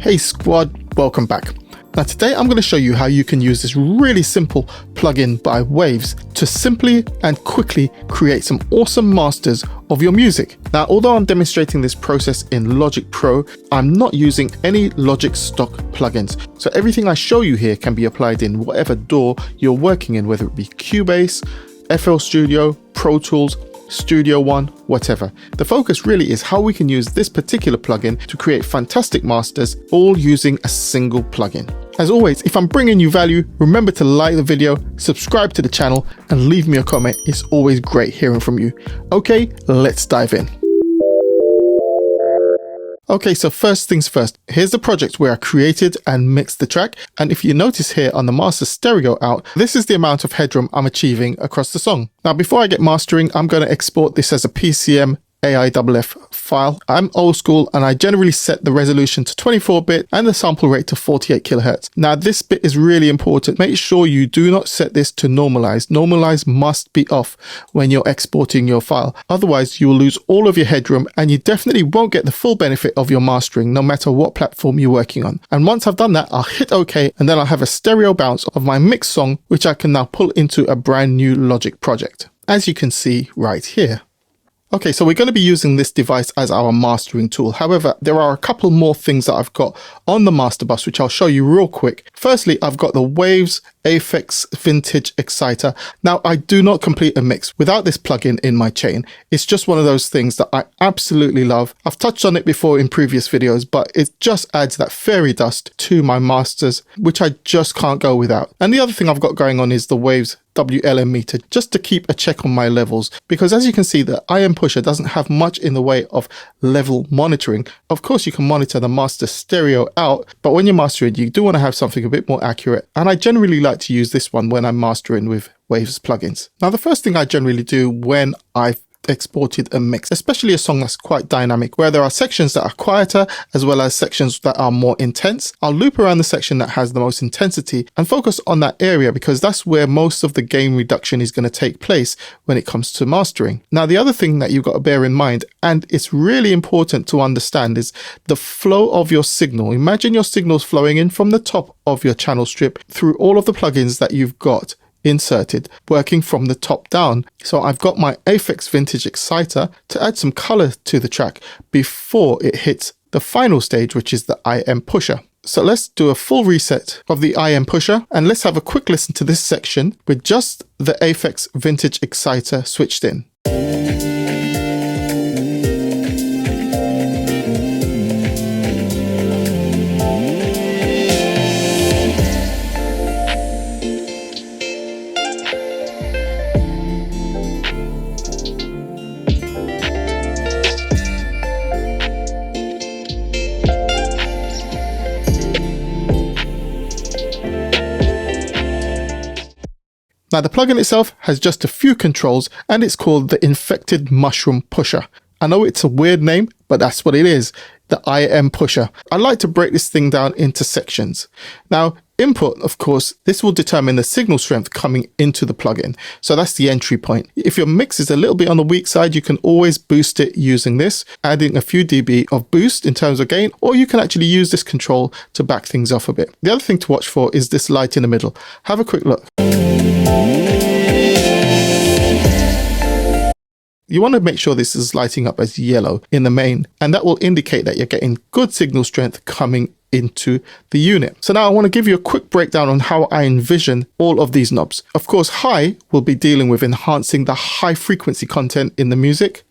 Hey squad, welcome back. Now today I'm going to show you how you can use this really simple plugin by Waves to simply and quickly create some awesome masters of your music. Now although I'm demonstrating this process in Logic Pro, I'm not using any Logic stock plugins. So everything I show you here can be applied in whatever DAW you're working in, whether it be Cubase, FL Studio, Pro Tools, Studio One, whatever. The focus really is how we can use this particular plugin to create fantastic masters, all using a single plugin. As always, if I'm bringing you value, remember to like the video, subscribe to the channel, and leave me a comment. It's always great hearing from you. Okay, let's dive in. Okay, so first things first, here's the project where I created and mixed the track. And if you notice here on the master stereo out, this is the amount of headroom I'm achieving across the song. Now, before I get mastering, I'm going to export this as a PCM AIFF file. I'm old school and I generally set the resolution to 24-bit and the sample rate to 48 kilohertz. Now this bit is really important. Make sure you do not set this to normalize. Normalize must be off when you're exporting your file. Otherwise you will lose all of your headroom and you definitely won't get the full benefit of your mastering no matter what platform you're working on. And once I've done that, I'll hit OK and then I'll have a stereo bounce of my mixed song, which I can now pull into a brand new Logic project, as you can see right here. Okay, so we're going to be using this device as our mastering tool. However, there are a couple more things that I've got on the master bus, which I'll show you real quick. Firstly, I've got the Waves Aphex Vintage Exciter. Now, I do not complete a mix without this plugin in my chain. It's just one of those things that I absolutely love. I've touched on it before in previous videos, but it just adds that fairy dust to my masters, which I just can't go without. And the other thing I've got going on is the Waves WLM meter, just to keep a check on my levels, because as you can see, the IM pusher doesn't have much in the way of level monitoring. Of course, you can monitor the master stereo out, but when you're mastering, you do want to have something a bit more accurate. And I generally like to use this one when I'm mastering with Waves plugins. Now, the first thing I generally do when I've exported a mix, especially a song that's quite dynamic, where there are sections that are quieter as well as sections that are more intense, I'll loop around the section that has the most intensity and focus on that area, because that's where most of the gain reduction is going to take place when it comes to mastering. Now, the other thing that you've got to bear in mind, and it's really important to understand, is the flow of your signal. Imagine your signals flowing in from the top of your channel strip through all of the plugins that you've got inserted, working from the top down. So I've got my Aphex Vintage Exciter to add some color to the track before it hits the final stage, which is the IM pusher. So let's do a full reset of the IM pusher and let's have a quick listen to this section with just the Aphex Vintage Exciter switched in. Now the plugin itself has just a few controls and it's called the Infected Mushroom Pusher. I know it's a weird name, but that's what it is, the IM pusher. I like to break this thing down into sections. Now input, of course, this will determine the signal strength coming into the plugin. So that's the entry point. If your mix is a little bit on the weak side, you can always boost it using this, adding a few dB of boost in terms of gain, or you can actually use this control to back things off a bit. The other thing to watch for is this light in the middle. Have a quick look. You want to make sure this is lighting up as yellow in the main, and that will indicate that you're getting good signal strength coming into the unit. So now I want to give you a quick breakdown on how I envision all of these knobs. Of course, high will be dealing with enhancing the high frequency content in the music.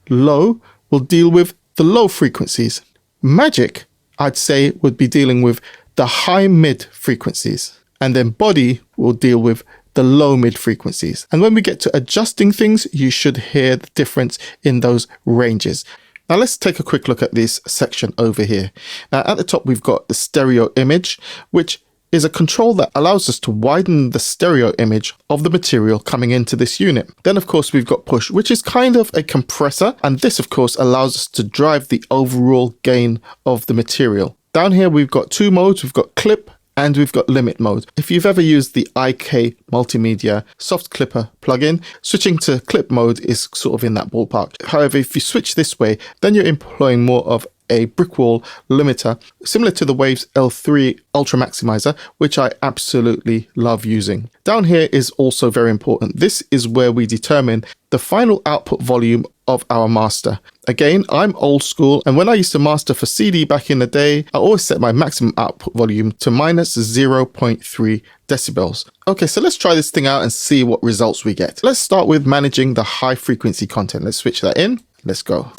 Low will deal with the low frequencies. Magic, I'd say, would be dealing with the high mid frequencies. And then body will deal with the low mid frequencies. And when we get to adjusting things, you should hear the difference in those ranges. Now let's take a quick look at this section over here. Now at the top, we've got the stereo image, which is a control that allows us to widen the stereo image of the material coming into this unit. Then of course, we've got push, which is kind of a compressor. And this of course allows us to drive the overall gain of the material. Down here, we've got two modes. We've got clip and we've got limit mode. If you've ever used the IK Multimedia Soft Clipper plugin, switching to clip mode is sort of in that ballpark. However, if you switch this way, then you're employing more of a brick wall limiter, similar to the Waves L3 Ultra Maximizer, which I absolutely love using. Down here is also very important. This is where we determine the final output volume of our master. Again, I'm old school, and when I used to master for CD back in the day, I always set my maximum output volume to minus 0.3 decibels. Okay, so let's try this thing out and see what results we get. Let's start with managing the high frequency content. Let's switch that in. Let's go.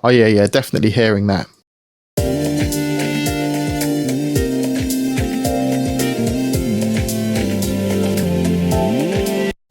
Oh yeah, definitely hearing that.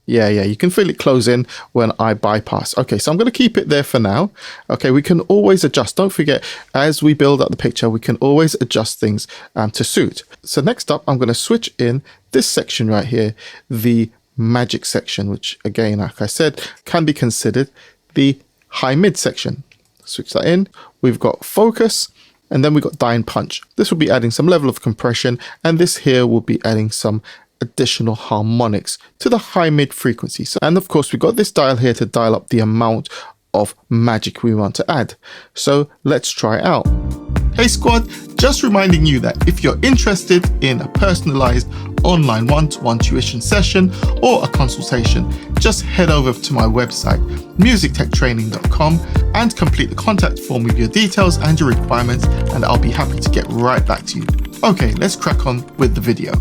Yeah, you can feel it close in when I bypass. Okay, so I'm going to keep it there for now. Okay, we can always adjust. Don't forget, as we build up the picture, we can always adjust things to suit. So next up, I'm going to switch in this section right here, the magic section, which again, like I said, can be considered the high mid section. Switch that in. We've got focus, and then we've got die and punch. This will be adding some level of compression, and this here will be adding some additional harmonics to the high mid frequency. So, and of course, we've got this dial here to dial up the amount of magic we want to add. So let's try it out. Hey squad, just reminding you that if you're interested in a personalized online one-to-one tuition session or a consultation, just head over to my website, musictechtraining.com, and complete the contact form with your details and your requirements, and I'll be happy to get right back to you. Okay, let's crack on with the video.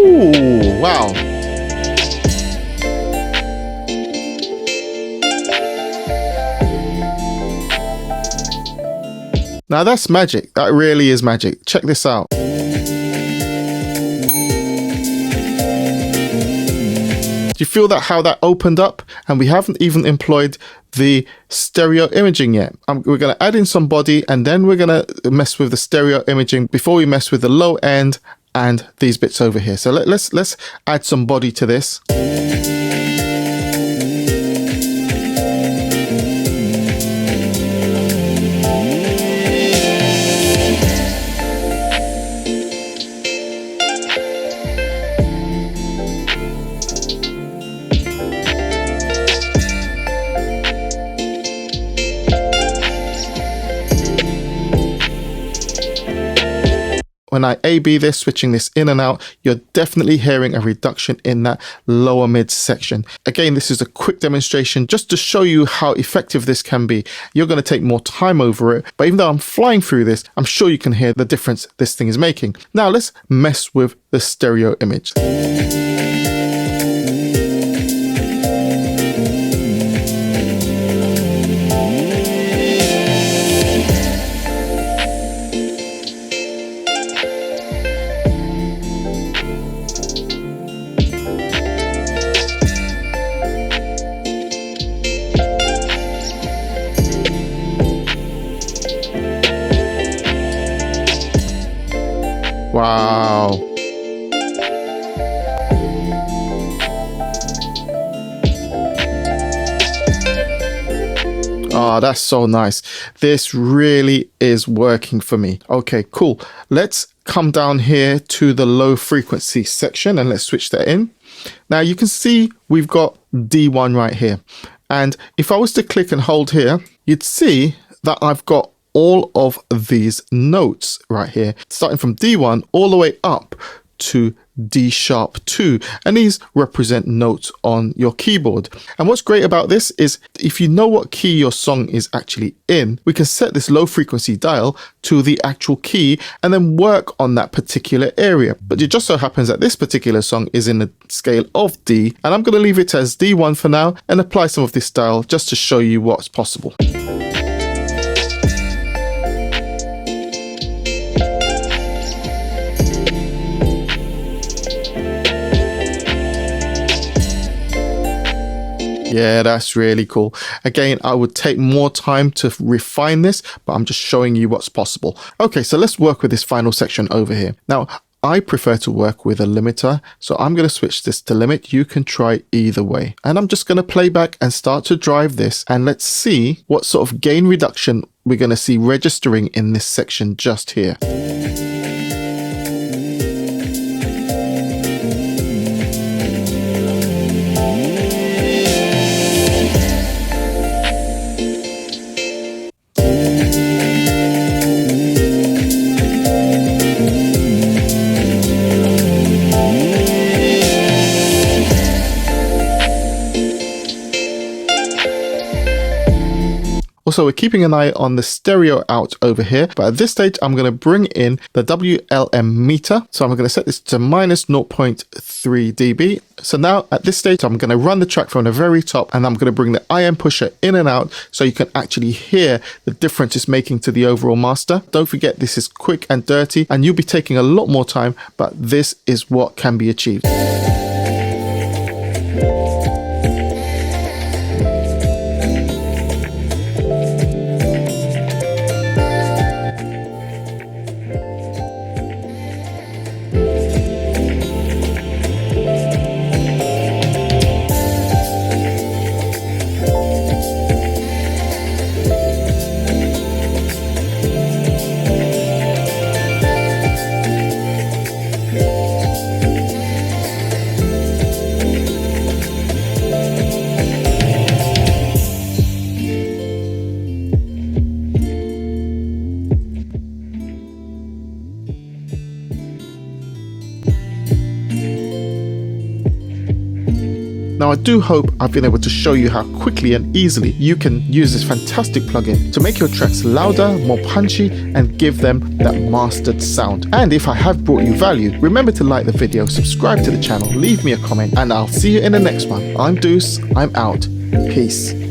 Ooh, wow. Now that's magic. That really is magic. Check this out. Do you feel that how that opened up? And we haven't even employed the stereo imaging yet. We're going to add in some body, and then we're going to mess with the stereo imaging before we mess with the low end and these bits over here. So let's add some body to this. When I A/B this, switching this in and out, you're definitely hearing a reduction in that lower mid section. Again, this is a quick demonstration just to show you how effective this can be. You're going to take more time over it, but even though I'm flying through this, I'm sure you can hear the difference this thing is making. Now let's mess with the stereo image. Wow. Oh, that's so nice. This really is working for me. Okay, cool. Let's come down here to the low frequency section and let's switch that in. Now you can see we've got D1 right here. And if I was to click and hold here, you'd see that I've got all of these notes right here, starting from D1 all the way up to D sharp 2, and these represent notes on your keyboard. And what's great about this is if you know what key your song is actually in, we can set this low frequency dial to the actual key and then work on that particular area. But it just so happens that this particular song is in the scale of D, and I'm going to leave it as D1 for now and apply some of this dial just to show you what's possible. Yeah, that's really cool. Again, I would take more time to refine this, but I'm just showing you what's possible. Okay, so let's work with this final section over here. Now, I prefer to work with a limiter, so I'm going to switch this to limit. You can try either way. And I'm just going to play back and start to drive this, and let's see what sort of gain reduction we're going to see registering in this section just here. Also, we're keeping an eye on the stereo out over here, but at this stage, I'm going to bring in the WLM meter. So I'm going to set this to minus 0.3 dB. So now at this stage, I'm going to run the track from the very top, and I'm going to bring the IM pusher in and out so you can actually hear the difference it's making to the overall master. Don't forget, this is quick and dirty, and you'll be taking a lot more time, but this is what can be achieved. Now, I do hope I've been able to show you how quickly and easily you can use this fantastic plugin to make your tracks louder, more punchy, and give them that mastered sound. And if I have brought you value, remember to like the video, subscribe to the channel, leave me a comment, and I'll see you in the next one. I'm Deuce, I'm out. Peace.